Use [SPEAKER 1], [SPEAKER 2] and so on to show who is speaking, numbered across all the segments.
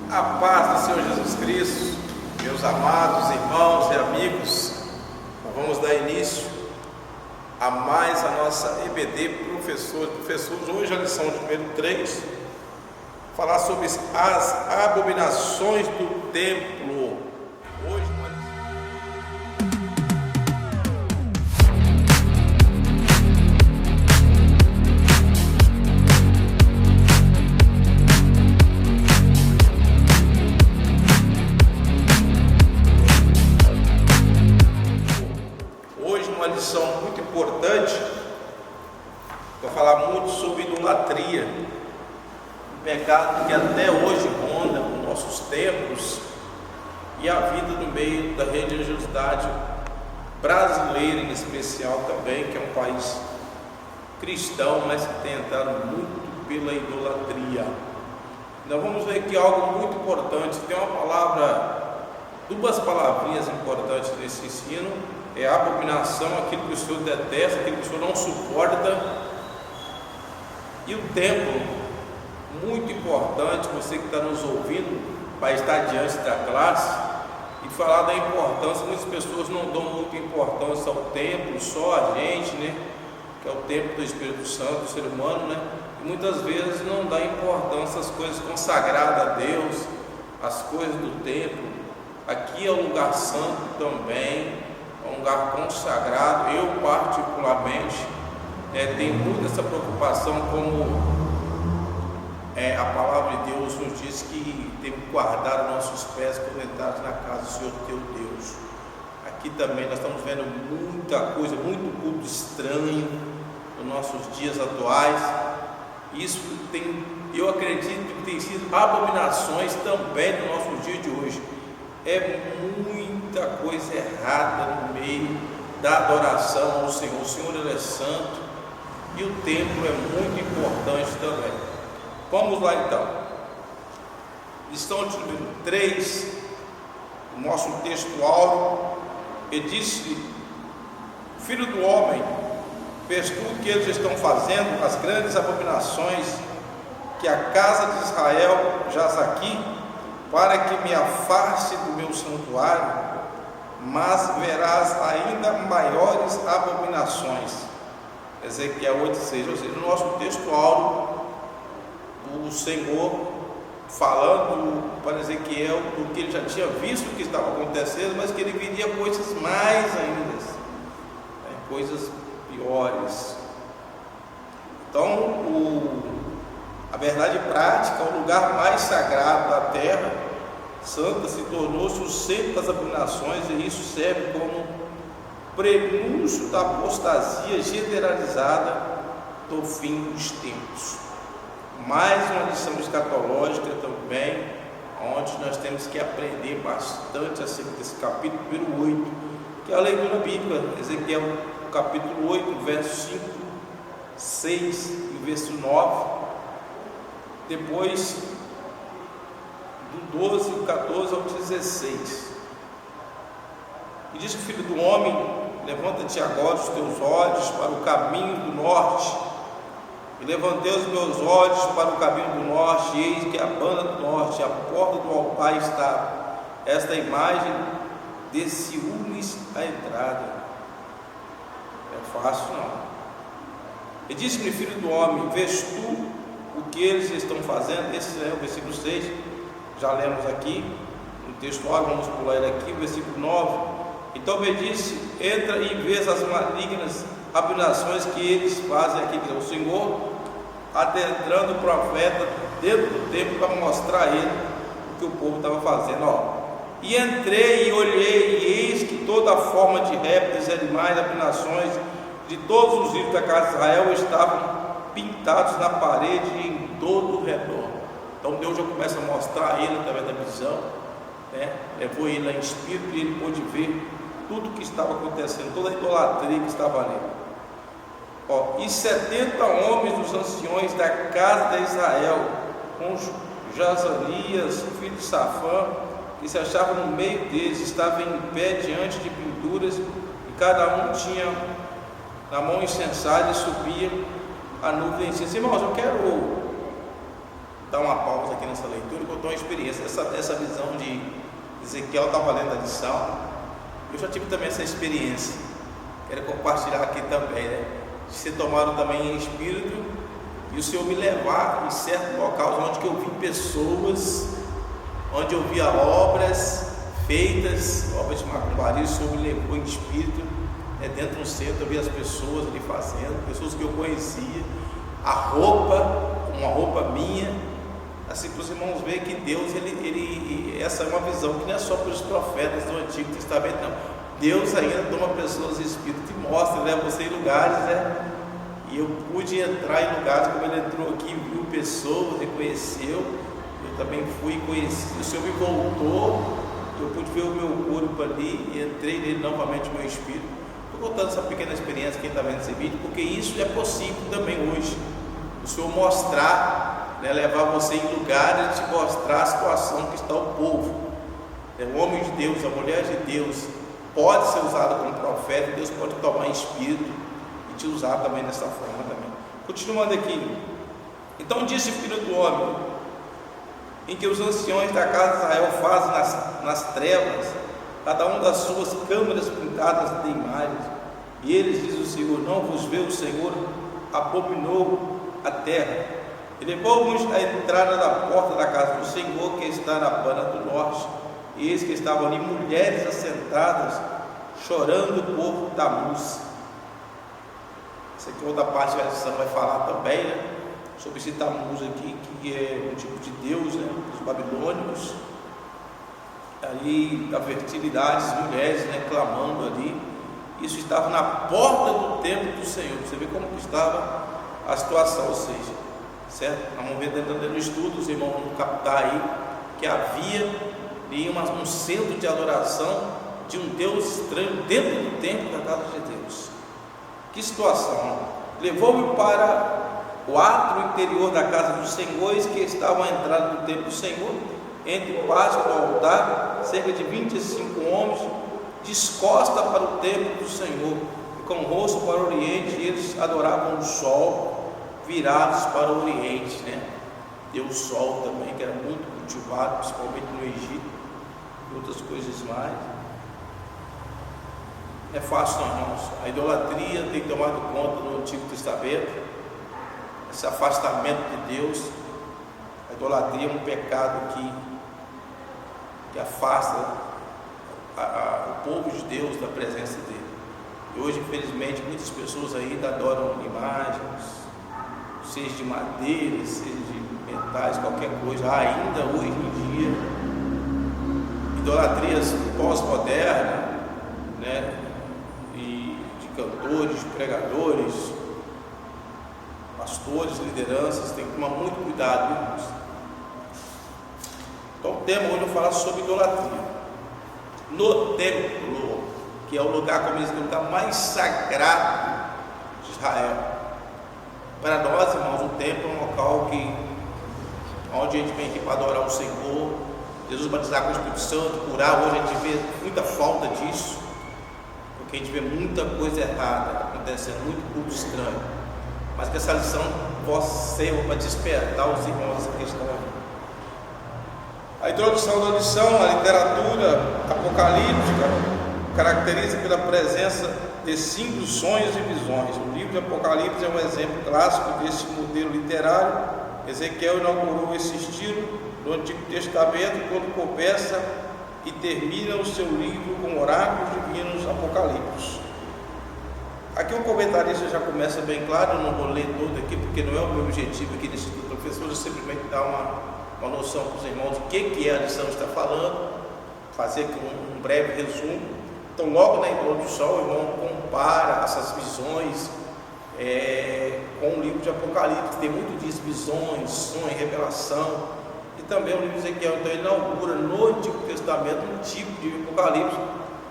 [SPEAKER 1] A paz do Senhor Jesus Cristo, meus amados irmãos e amigos, nós vamos dar início a mais a nossa EBD Professores. Hoje a lição de número 3, falar sobre as abominações do templo. Uma lição muito importante para falar muito sobre idolatria, um pecado que até hoje ronda os nossos tempos e a vida no meio da religiosidade brasileira em especial também, que é um país cristão, mas que tem entrado muito pela idolatria. Nós vamos ver aqui algo muito importante. Tem uma palavra, duas palavrinhas importantes nesse ensino. É a abominação, aquilo que o Senhor detesta, aquilo que o Senhor não suporta. E o templo, muito importante, você que está nos ouvindo, vai estar diante da classe e falar da importância. Muitas pessoas não dão muita importância ao templo, só a gente, né? Que é o templo do Espírito Santo, do ser humano, né? E muitas vezes não dá importância às coisas consagradas a Deus, às coisas do templo. Aqui é um lugar santo também, um lugar consagrado. Eu particularmente tenho muito essa preocupação, como a palavra de Deus nos diz que temos que guardar os nossos pés quando entrares na casa do Senhor teu Deus. Aqui também nós estamos vendo muita coisa, muito culto estranho nos nossos dias atuais. Isso eu acredito que tem sido abominações também no nosso dia de hoje. É muita coisa errada no meio da adoração ao Senhor. O Senhor, Ele é santo e o templo é muito importante também. Vamos lá então. Lição de número 3, o nosso texto áureo. Ele disse: Filho do homem, vês tu o que eles estão fazendo, as grandes abominações que a casa de Israel jaz aqui, para que me afaste do meu santuário, mas verás ainda maiores abominações. Ezequiel 8,6. Ou seja, no nosso texto áureo, o Senhor falando para Ezequiel do que ele já tinha visto que estava acontecendo, mas que ele viria coisas mais ainda, coisas piores. Então, a verdade prática, o lugar mais sagrado da terra santa, se tornou-se o centro das abominações, e isso serve como prenúncio da apostasia generalizada do fim dos tempos. Mais uma lição escatológica também, onde nós temos que aprender bastante acerca desse capítulo número 8, que é a leitura bíblica. Ezequiel capítulo 8, verso 5, 6 e verso 9. Depois do 12, 14 ao 16. E diz o Filho do homem: levanta-te agora os teus olhos para o caminho do norte. E levantei os meus olhos para o caminho do norte, e eis que a banda do norte, a porta do altar está. Esta imagem de ciúmes a entrada. É fácil não. E disse-me: Filho do homem, vês tu o que eles estão fazendo? Esse é o versículo 6, já lemos aqui no texto, vamos pular ele aqui, o versículo 9. Então me disse: entra e vês as malignas abominações que eles fazem aqui. O Senhor adentrando o profeta dentro do templo para mostrar a ele o que o povo estava fazendo. E entrei e olhei, e eis que toda forma de répteis, animais, abominações de todos os ídolos da casa de Israel estavam pintados na parede e em todo o redor. Então Deus já começa a mostrar a ele através da visão, levou ele lá em espírito, e ele pôde ver tudo o que estava acontecendo, toda a idolatria que estava ali. E 70 homens dos anciões da casa de Israel, com Jazanias, filho de Safã, que se achava no meio deles, estavam em pé diante de pinturas, e cada um tinha na mão incensário, e subia a nuvem de incenso. Irmãos, eu quero dar uma pausa aqui aqui nessa leitura, contou uma experiência, essa visão de Ezequiel estava lendo a lição. Eu já tive também essa experiência, quero compartilhar aqui também, né? De ser tomado também em espírito, e o Senhor me levar em certos locais onde que eu vi pessoas, onde eu via obras feitas, obras de macumbaria. O Senhor me levou em espírito, dentro do centro. Eu vi as pessoas ali fazendo, pessoas que eu conhecia, a roupa, uma roupa minha, assim, para os irmãos verem que Deus, essa é uma visão que não é só para os profetas do Antigo Testamento, não. Deus ainda toma pessoas em espírito e mostra, leva você em lugares, né? E eu pude entrar em lugares, como ele entrou aqui, viu pessoas, reconheceu. Eu também fui e conheci. O Senhor me voltou, eu pude ver o meu corpo ali e entrei nele novamente, o meu espírito. Estou contando essa pequena experiência, quem está vendo esse vídeo, porque isso é possível também hoje. O Senhor mostrar, né, levar você em lugares, te mostrar a situação que está o povo. O homem de Deus, a mulher de Deus, pode ser usada como profeta. Deus pode tomar em espírito e te usar também dessa forma também. Continuando aqui. Então disse o filho do homem, em que os anciões da casa de Israel fazem nas trevas, cada um das suas câmaras pintadas de imagens, e eles, diz o Senhor, não vos vê o Senhor, abominou a terra, e levou-vos à entrada da porta da casa do Senhor, que está na banda do norte, e eis que estavam ali mulheres assentadas, chorando por Tamuz. Essa aqui é outra parte da lição vai falar também, né, sobre esse Tamuz aqui, que é um tipo de Deus, né, dos babilônicos. Ali da fertilidade, as mulheres, né, clamando ali. Isso estava na porta do templo do Senhor. Você vê como estava a situação, ou seja, certo? Vamos ver dentro do estudo, os irmãos vão captar aí que havia ali um centro de adoração de um Deus estranho dentro do templo da casa de Deus. Que situação! Levou-me para o átrio interior da casa dos senhores, que estava à entrada do templo do Senhor, entre o pátio e o altar, cerca de 25 homens, descosta para o templo do Senhor, e com o rosto para o oriente, e eles adoravam o sol, virados para o oriente, né? Deus Sol também, que era muito cultivado, principalmente no Egito, e outras coisas mais. É fácil, não, irmãos. A idolatria tem tomado conta no Antigo Testamento, esse afastamento de Deus. A idolatria é um pecado que afasta o povo de Deus da presença dele. E hoje, infelizmente, muitas pessoas ainda adoram imagens, seja de madeira, seja de metais, qualquer coisa, ainda hoje em dia. Idolatrias pós-modernas, né? E de cantores, pregadores, pastores, lideranças, tem que tomar muito cuidado, irmãos. Então o tema hoje eu vou falar sobre idolatria. No templo, que é o lugar, como eles dizem, o lugar mais sagrado de Israel. Para nós, irmãos, o templo é um local onde a gente vem aqui para adorar o Senhor, Jesus batizar com o Espírito Santo, curar. Hoje a gente vê muita falta disso, porque a gente vê muita coisa errada acontecendo, muito culto estranho. Mas que essa lição possa ser para despertar os irmãos essa questão. A introdução da lição, a literatura apocalíptica, caracteriza pela presença de 5 sonhos e visões. O livro de Apocalipse é um exemplo clássico desse modelo literário. Ezequiel inaugurou esse estilo no Antigo Testamento, quando começa e termina o seu livro com oráculos divinos apocalípticos. Aqui o comentarista já começa bem claro, eu não vou ler todo aqui, porque não é o meu objetivo aqui desse professor, eu simplesmente dar uma noção para os irmãos do que a lição está falando, fazer aqui um breve resumo. Então, logo na introdução, o irmão compara essas visões com o livro de Apocalipse, tem muito disso, visões, sonhos, revelação, e também o livro de Ezequiel. Então ele inaugura no Antigo Testamento um tipo de Apocalipse,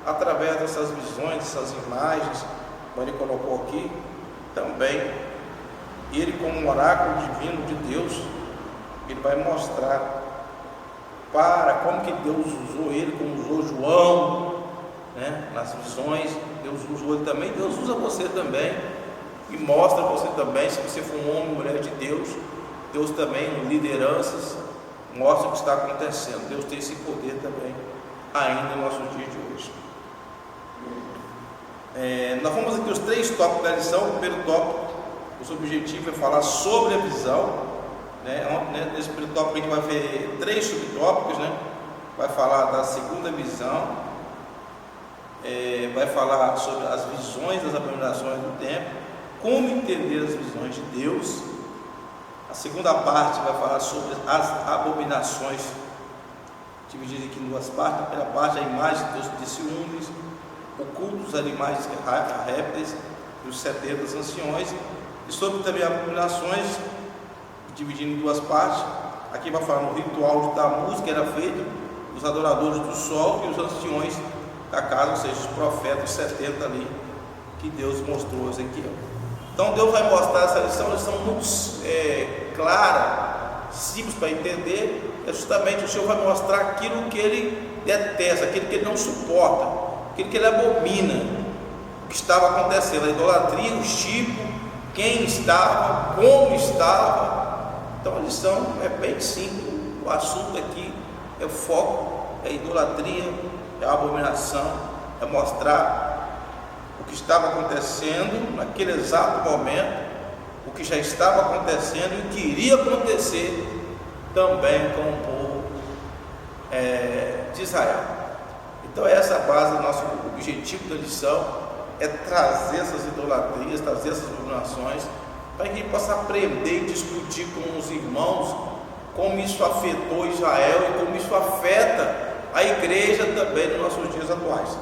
[SPEAKER 1] através dessas visões, dessas imagens, como ele colocou aqui, também, ele como um oráculo divino de Deus, ele vai mostrar como que Deus usou ele, como usou João, né, nas visões. Deus usou ele também, Deus usa você também, e mostra você também, se você for um homem ou mulher de Deus, Deus também, lideranças, mostra o que está acontecendo. Deus tem esse poder também ainda no nosso dia de hoje. Nós vamos aqui os 3 tópicos da lição. O primeiro tópico, o objetivo é falar sobre a visão, né? Nesse primeiro tópico a gente vai ver 3 subtópicos, né? Vai falar da segunda visão, vai falar sobre as visões das abominações do tempo, como entender as visões de Deus. A segunda parte vai falar sobre as abominações, dividida aqui em 2 partes. A primeira parte é a imagem de ciúmes, o culto dos animais répteis e os 70 anciões, e sobre também abominações, dividindo em 2 partes. Aqui vai falar no ritual da música que era feito, os adoradores do sol e os anciões da casa, ou seja, os profetas, os 70 ali, que Deus mostrou a Ezequiel. Então Deus vai mostrar essa lição muito clara, simples para entender. É justamente o Senhor vai mostrar aquilo que Ele detesta, aquilo que Ele não suporta, aquilo que Ele abomina, o que estava acontecendo, a idolatria, o tipo, quem estava, como estava. Então a lição é bem simples. O assunto aqui é o foco, é a idolatria, é a abominação, é mostrar o que estava acontecendo naquele exato momento, o que já estava acontecendo e o que iria acontecer também com o povo de Israel. Então essa é a base do nosso objetivo da lição, é trazer essas idolatrias, trazer essas abominações, para que a gente possa aprender e discutir com os irmãos como isso afetou Israel e como isso afeta a igreja também nos nossos dias atuais.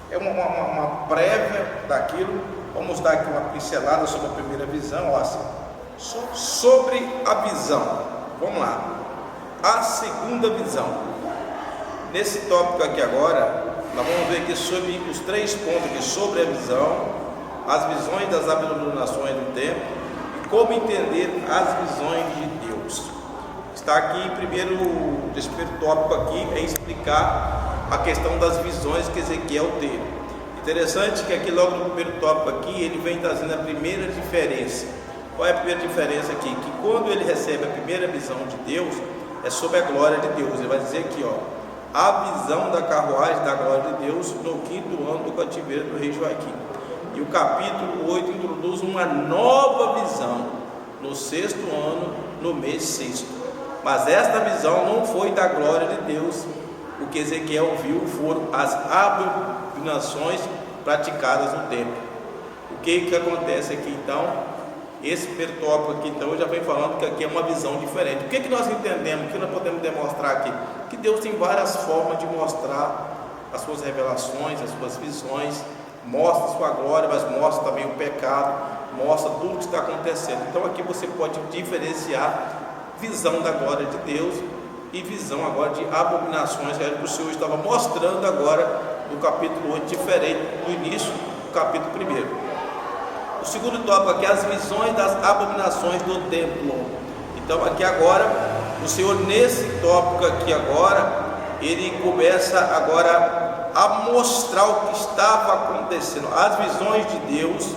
[SPEAKER 1] É uma prévia daquilo. Vamos dar aqui uma pincelada sobre a primeira visão, assim, sobre a visão. Vamos lá, a segunda visão. Nesse tópico aqui agora, nós vamos ver aqui sobre os 3 pontos aqui, sobre a visão, as visões das abominações do tempo e como entender as visões de Deus. Está aqui esse primeiro tópico aqui é explicar a questão das visões que Ezequiel teve. Interessante que aqui logo no primeiro tópico aqui ele vem trazendo a primeira diferença. Qual é a primeira diferença aqui? Que quando ele recebe a primeira visão de Deus, é sobre a glória de Deus. Ele vai dizer aqui, a visão da carruagem da glória de Deus no 5º ano do cativeiro do rei Joaquim. E o capítulo 8 introduz uma nova visão no 6º ano, no mês 6º. Mas esta visão não foi da glória de Deus. O que Ezequiel viu foram as abominações praticadas no templo. O que acontece aqui então? Esse primeiro tópico aqui então já vem falando que aqui é uma visão diferente. O que nós entendemos, o que nós podemos demonstrar aqui? Que Deus tem várias formas de mostrar as suas revelações, as suas visões, mostra a sua glória, mas mostra também o pecado, mostra tudo que está acontecendo. Então aqui você pode diferenciar visão da glória de Deus e visão agora de abominações, que era o que o Senhor estava mostrando agora no capítulo 8, diferente do início do capítulo 1. O segundo tópico aqui é as visões das abominações do templo. Então aqui agora, o Senhor nesse tópico aqui agora, ele começa agora a mostrar o que estava acontecendo. As visões de Deus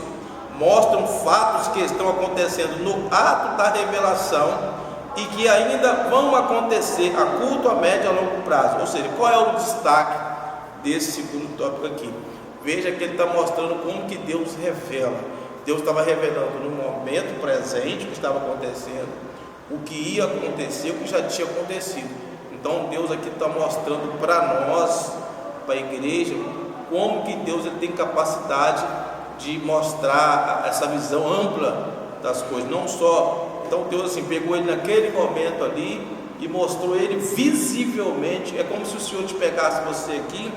[SPEAKER 1] mostram fatos que estão acontecendo no ato da revelação e que ainda vão acontecer a curto, a médio e a longo prazo. Ou seja, qual é o destaque desse segundo tópico aqui? Veja que ele está mostrando como que Deus revela. Deus estava revelando no momento presente o que estava acontecendo, o que ia acontecer, o que já tinha acontecido. Então Deus aqui está mostrando para nós, para a igreja, como que Deus ele tem capacidade de mostrar essa visão ampla das coisas, não só. Então Deus assim pegou ele naquele momento ali e mostrou ele visivelmente. É como se o Senhor te pegasse você aqui,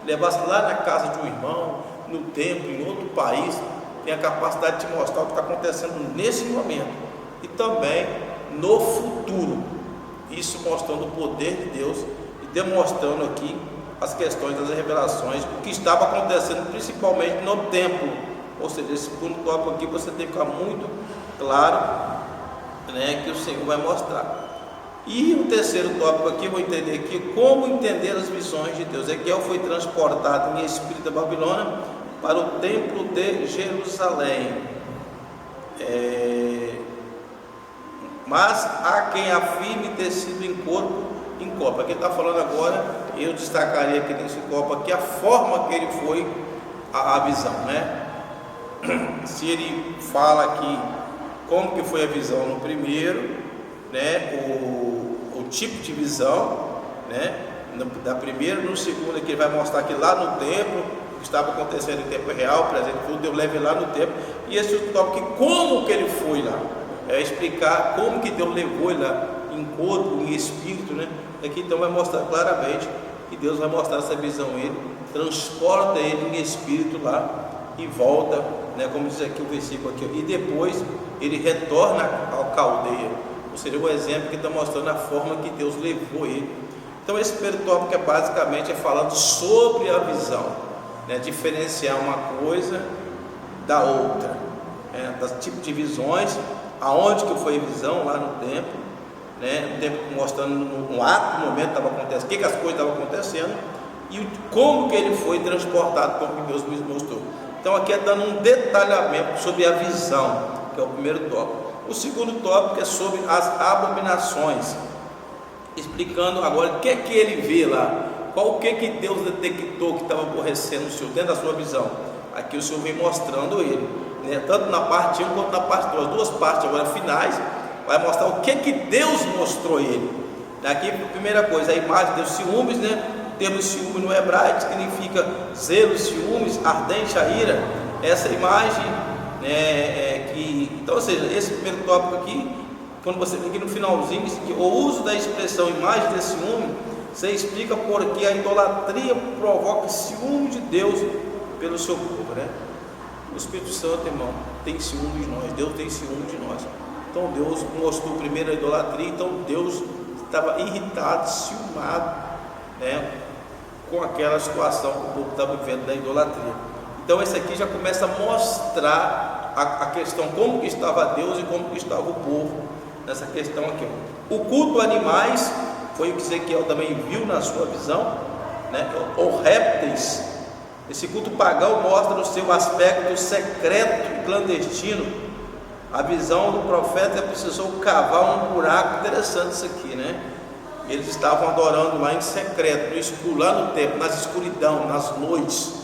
[SPEAKER 1] levasse lá na casa de um irmão, no templo, em outro país, tem a capacidade de te mostrar o que está acontecendo nesse momento e também no futuro. Isso mostrando o poder de Deus e demonstrando aqui as questões das revelações, o que estava acontecendo principalmente no templo. Ou seja, esse segundo tópico aqui você tem que ficar muito claro, que o Senhor vai mostrar. E o terceiro tópico aqui, eu vou entender aqui como entender as visões de Deus. Ezequiel foi transportado em espírito da Babilônia para o templo de Jerusalém. mas há quem afirme ter sido em corpo em copa. Aqui está falando agora, eu destacaria aqui nesse copo aqui a forma que ele foi a visão, né? Se ele fala aqui como que foi a visão no primeiro, né? O tipo de visão, né? Da primeira, no segundo aqui ele vai mostrar que lá no templo, que estava acontecendo em tempo real, presente, tudo Deus leva ele lá no templo. E esse outro tópico aqui, como que ele foi lá, explicar como que Deus levou ele lá, em corpo, em espírito, né? Aqui então vai mostrar claramente que Deus vai mostrar essa visão a ele, transporta ele em espírito lá e volta, né? Como diz aqui o versículo aqui, e depois ele retorna ao caldeia. Ou seja, o exemplo que está mostrando a forma que Deus levou ele. Então esse primeiro tópico basicamente falando sobre a visão, né? Diferenciar uma coisa da outra, né? Das tipos de visões, aonde que foi a visão lá no templo, né? No tempo mostrando no ato, no momento estava acontecendo, o que as coisas estavam acontecendo e como que ele foi transportado, como que Deus me mostrou. Então aqui é dando um detalhamento sobre a visão, que é o primeiro tópico. O segundo tópico é sobre as abominações, explicando agora o que é que ele vê lá, qual o que que Deus detectou que estava aborrecendo o Senhor dentro da sua visão. Aqui o Senhor vem mostrando ele, né? Tanto na parte 1 quanto na parte 2, as duas partes agora finais, vai mostrar o que que Deus mostrou a ele. Aqui a primeira coisa, a imagem dos ciúmes, né? O termo ciúme no hebraico significa zelo, ciúmes, ardente a ira. Essa imagem, né, então, ou seja, esse primeiro tópico aqui, quando você vê aqui no finalzinho, o uso da expressão imagem de ciúme, você explica porque a idolatria provoca ciúme de Deus pelo seu povo, né? O Espírito Santo, irmão, tem ciúme de nós, Deus tem ciúme de nós. Então Deus mostrou primeiro a idolatria, então Deus estava irritado, ciumado, né, com aquela situação que o povo estava vivendo da idolatria. Então esse aqui já começa a mostrar a questão, como que estava Deus e como que estava o povo nessa questão aqui. O culto a animais foi o que Ezequiel também viu na sua visão, né? Ou répteis. Esse culto pagão mostra o seu aspecto secreto e clandestino. A visão do profeta precisou cavar um buraco. Interessante isso aqui, né? Eles estavam adorando lá em secreto, no escuro, lá no templo, nas escuridão, nas noites,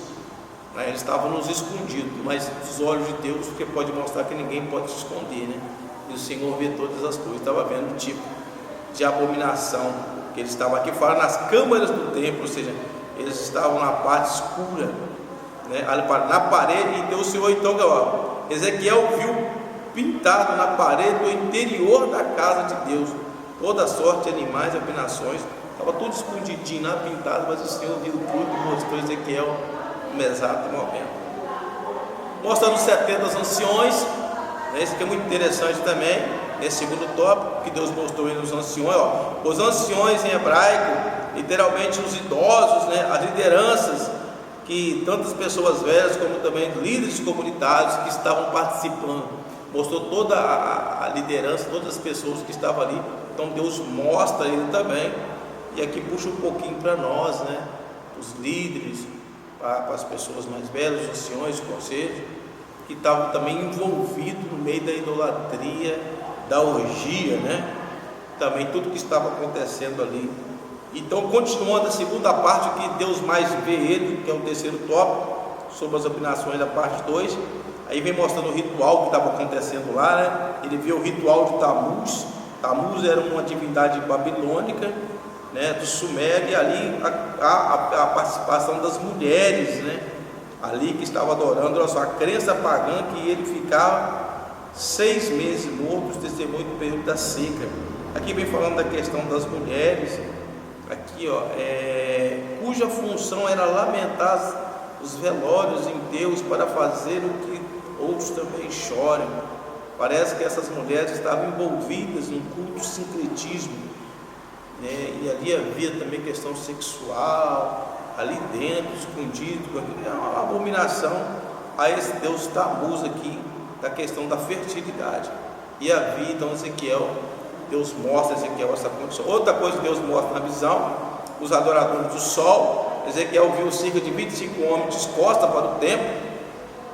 [SPEAKER 1] né? Eles estavam nos escondidos, mas os olhos de Deus, porque pode mostrar que ninguém pode se esconder, né? E o Senhor vê todas as coisas. Estava vendo o tipo de abominação que eles estavam aqui fora, nas câmaras do templo, ou seja, eles estavam na parte escura, né? Na parede. Então o Senhor, então, ó, Ezequiel viu pintado na parede do interior da casa de Deus toda sorte de animais e abominações. Estava tudo escondidinho lá, pintado, mas o Senhor viu tudo e mostrou Ezequiel no exato momento. Mostrando os 70 anciões, né? Isso que é muito interessante também, nesse segundo tópico, que Deus mostrou nos anciões. Ó, os anciões em hebraico, literalmente os idosos, né? As lideranças, que tantas pessoas velhas como também líderes comunitários que estavam participando. Mostrou toda a liderança, todas as pessoas que estavam ali. Então Deus mostra ele também. E aqui puxa um pouquinho para nós, né? Os líderes, para as pessoas mais velhas, os anciões, os conselhos, que estavam também envolvidos no meio da idolatria, da orgia, né? Também tudo que estava acontecendo ali. Então, continuando a segunda parte, que Deus mais vê ele, que é o terceiro tópico, sobre as abominações da parte 2. Aí vem mostrando o ritual que estava acontecendo lá, né? Ele vê o ritual de Tamuz. Tamuz era uma divindade babilônica, né, do Sumério, e ali a participação das mulheres, né? Ali que estava adorando, olha só, a crença pagã que ele ficava 6 meses morto, testemunho do período da seca. Aqui vem falando da questão das mulheres, aqui, ó, cuja função era lamentar os velórios em Deus para fazer o que outros também chorem. Parece que essas mulheres estavam envolvidas num culto sincretismo, né? E ali havia também questão sexual, ali dentro, escondido. É uma abominação a esse Deus Tamuz aqui, da questão da fertilidade. E havia, então, Ezequiel, Deus mostra a Ezequiel essa condição. Outra coisa que Deus mostra na visão, os adoradores do sol. Ezequiel viu cerca de 25 homens de costas para o templo,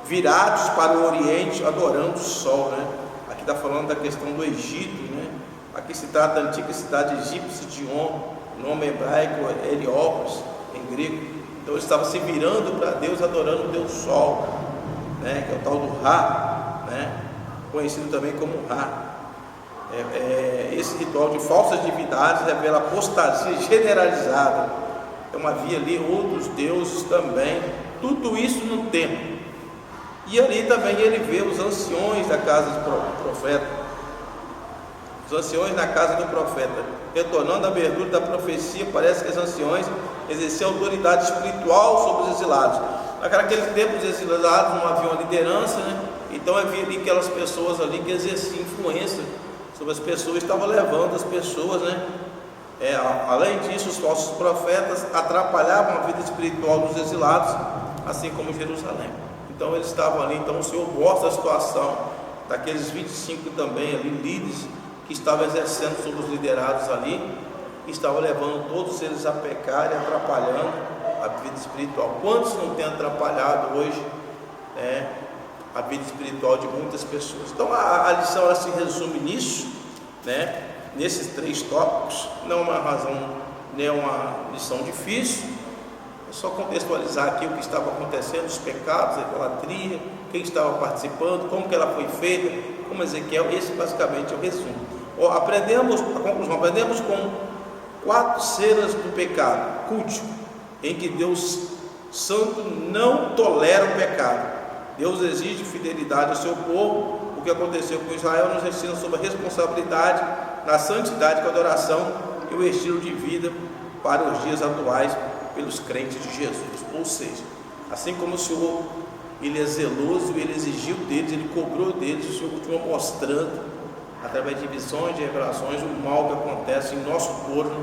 [SPEAKER 1] virados para o oriente, adorando o sol, né? Aqui está falando da questão do Egito, né? Aqui se trata da antiga cidade egípcia de On, nome hebraico Heliópolis, em grego. Então ele estava se virando para Deus, adorando o Deus Sol, né, que é o tal do Ra, né, conhecido também como Ra. Esse ritual de falsas divindades revela apostasia generalizada. Então havia ali outros deuses também, tudo isso no templo. E ali também ele vê os anciões da casa do profeta, os anciões na casa do profeta, retornando à abertura da profecia. Parece que os anciões exerciam autoridade espiritual sobre os exilados. Naquele tempo os exilados não haviam liderança, né? Então havia ali aquelas pessoas ali que exerciam influência sobre as pessoas, estavam levando as pessoas, né? Além disso, os falsos profetas atrapalhavam a vida espiritual dos exilados, assim como Jerusalém. Então eles estavam ali. Então o Senhor mostra a situação daqueles 25 também ali, líderes, que estavam exercendo sobre os liderados ali, e estavam levando todos eles a pecar e atrapalhando a vida espiritual. Quantos não têm atrapalhado hoje, a vida espiritual de muitas pessoas? Então a lição ela se resume nisso, né? Nesses 3 tópicos. Não é uma razão, nem uma lição difícil, é só contextualizar aqui o que estava acontecendo, os pecados, a idolatria, quem estava participando, como que ela foi feita, como Ezequiel. Esse basicamente é o resumo. Aprendemos com 4 cenas do pecado cultico, em que Deus Santo não tolera o pecado. Deus exige fidelidade ao seu povo. O que aconteceu com Israel nos ensina sobre a responsabilidade na santidade com a adoração e o estilo de vida para os dias atuais pelos crentes de Jesus. Ou seja, assim como o Senhor ele é zeloso, ele exigiu deles, ele cobrou deles, o Senhor continua mostrando através de visões, de revelações, o mal que acontece em nosso corpo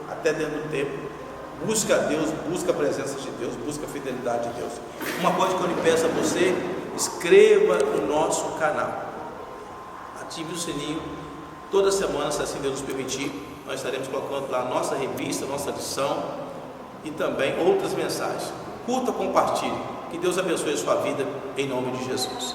[SPEAKER 1] até dentro do tempo. Busca a Deus, busca a presença de Deus, busca a fidelidade de Deus. Uma coisa que eu lhe peço a você: inscreva no nosso canal, ative o sininho. Toda semana, se assim Deus nos permitir, nós estaremos colocando lá a nossa revista, a nossa lição e também outras mensagens. Curta, compartilhe. Que Deus abençoe a sua vida, em nome de Jesus.